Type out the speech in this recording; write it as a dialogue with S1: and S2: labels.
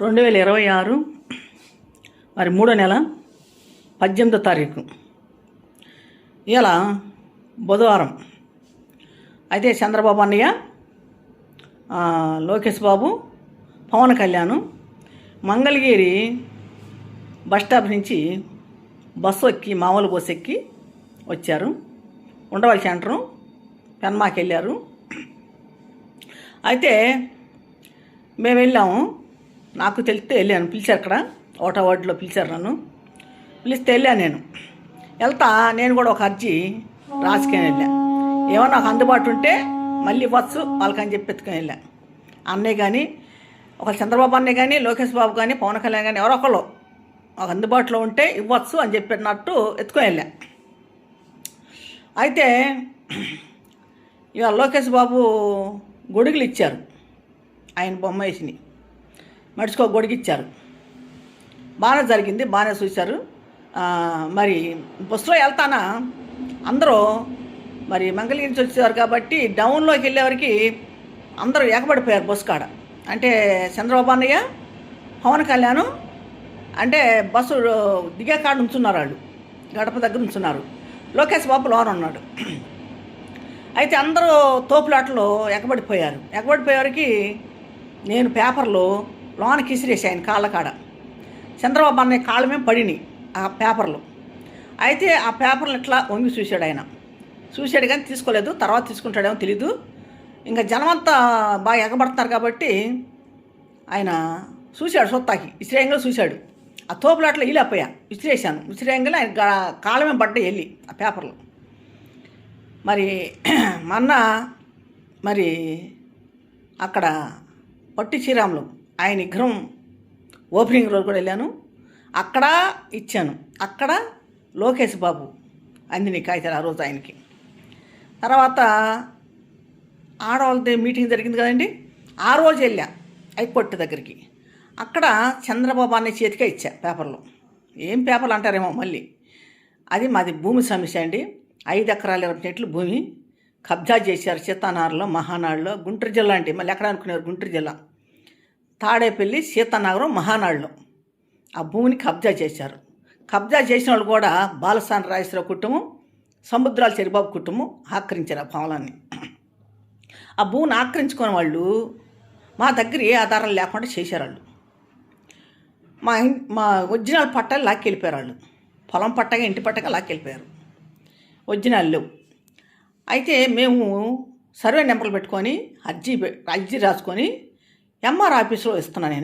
S1: 2026 మరి 3వ నెల 18వ తారీఖు ఇలా బుధవారం. అయితే చంద్రబాబు అన్నయ్య, లోకేష్ బాబు, పవన్ కళ్యాణ్ మంగళగిరి బస్టాప్ నుంచి బస్సు ఎక్కి, మామూలు బస్సు ఎక్కి వచ్చారు. ఉండవల్లి సెంటరు పెన్మాకి వెళ్ళారు. అయితే మేము వెళ్ళాము. నాకు తెలిస్తే వెళ్ళాను. పిలిచారు, అక్కడ ఓటా వార్డులో పిలిచారు. నన్ను పిలిస్తే వెళ్ళాను. నేను కూడా ఒక అర్జీ రాసుకొని వెళ్ళా. ఏమన్నా నాకు అందుబాటు ఉంటే మళ్ళీ ఇవ్వచ్చు వాళ్ళకని చెప్పి ఎత్తుకొని వెళ్ళా. అన్నయ్య కానీ, ఒక చంద్రబాబు అన్నయ్య కానీ, లోకేష్ బాబు కానీ, పవన్ కళ్యాణ్ కానీ ఎవరో ఒకళ్ళు ఒక అందుబాటులో ఉంటే ఇవ్వచ్చు అని చెప్పినట్టు ఎత్తుకొని వెళ్ళా. అయితే ఇవాళ లోకేష్ బాబు గొడుగులు ఇచ్చారు. ఆయన బొమ్మ వేసిని మడుచుకో గొడిగిచ్చారు. బాగానే జరిగింది, బాగానే చూశారు. మరి బస్సులో వెళ్తానా అందరూ మరి మంగళగిరి నుంచి వచ్చేవారు కాబట్టి డౌన్లోకి వెళ్ళేవారికి అందరూ ఏకపడిపోయారు బస్సు కాడ. అంటే చంద్రబాబు అన్నయ్య, పవన్ కళ్యాణ్ అంటే బస్సు దిగే కాడ ఉంచున్నారు. వాళ్ళు గడప దగ్గర ఉంచున్నారు. లోకేష్ బాబు లోన ఉన్నాడు. అయితే అందరూ తోపులాటలో ఎగబడిపోయారు. ఎగబడిపోయేవారికి నేను పేపర్లు లోనకి ఇసిరేసి ఆయన కాళ్ళ కాడ చంద్రబాబు అన్నయ్య కాళ్ళ మీద పడినాయి ఆ పేపర్లు. అయితే ఆ పేపర్లు ఇట్లా వంగి చూశాడు. ఆయన చూశాడు కానీ తీసుకోలేదు. తర్వాత తీసుకుంటాడేమో తెలీదు. ఇంకా జనమంతా బాగా ఎగబడుతున్నారు కాబట్టి ఆయన చూశాడు. సొత్తాకి విసిరేయంగా చూశాడు. ఆ తోపులాట్లో ఇలాపోయా విసిరేసాను. విసిరేయంగా ఆయన కాళ్ళ మీద పడ్డాయి వెళ్ళి ఆ పేపర్లు. మరి మొన్న మరి అక్కడ పట్టి శ్రీరాములు ఆయన విగ్రహం ఓపెనింగ్ రోజు కూడా వెళ్ళాను. అక్కడ ఇచ్చాను. అక్కడ లోకేష్ బాబు అందిని కాగితాలు ఆ రోజు ఆయనకి. తర్వాత ఆడవాళ్ళది మీటింగ్ జరిగింది కదండి, ఆ రోజు వెళ్ళా హైకోర్టు దగ్గరికి. అక్కడ చంద్రబాబు అనే చేతికే ఇచ్చా పేపర్లు. ఏం పేపర్లు అంటారేమో మళ్ళీ. అది మాది భూమి సమస్య అండి. 5 ఎకరాల 20 సెంట్లు భూమి కబ్జా చేశారు సీతానగర్లో, మహానాడులో. గుంటూరు జిల్లా అండి, మళ్ళీ ఎక్కడ అనుకున్నారు, గుంటూరు జిల్లా తాడేపల్లి, సీతానగరం, మహానాడులో ఆ భూమిని కబ్జా చేశారు. కబ్జా చేసిన వాళ్ళు కూడా బాలసాని రాజేశ్వరరావు కుటుంబం, సముద్రాల చెరిబాబు కుటుంబం ఆక్రమించారు ఆ భవనాన్ని. ఆ భూమిని ఆక్రమించుకునే వాళ్ళు మా దగ్గర ఏ ఆధారం లేకుండా చేశారు. వాళ్ళు మా ఒరిజినల్ పట్టాలు లాక్కెళ్ళిపోయారు. వాళ్ళు పొలం పట్టగా, ఇంటి పట్టగా లాక్కెళ్ళిపోయారు. ఒరిజినల్ లేవు. అయితే మేము సర్వే నెంబర్లు పెట్టుకొని అర్జీ రాసుకొని ఎంఆర్ ఆఫీస్లో ఇస్తున్నాను నేను.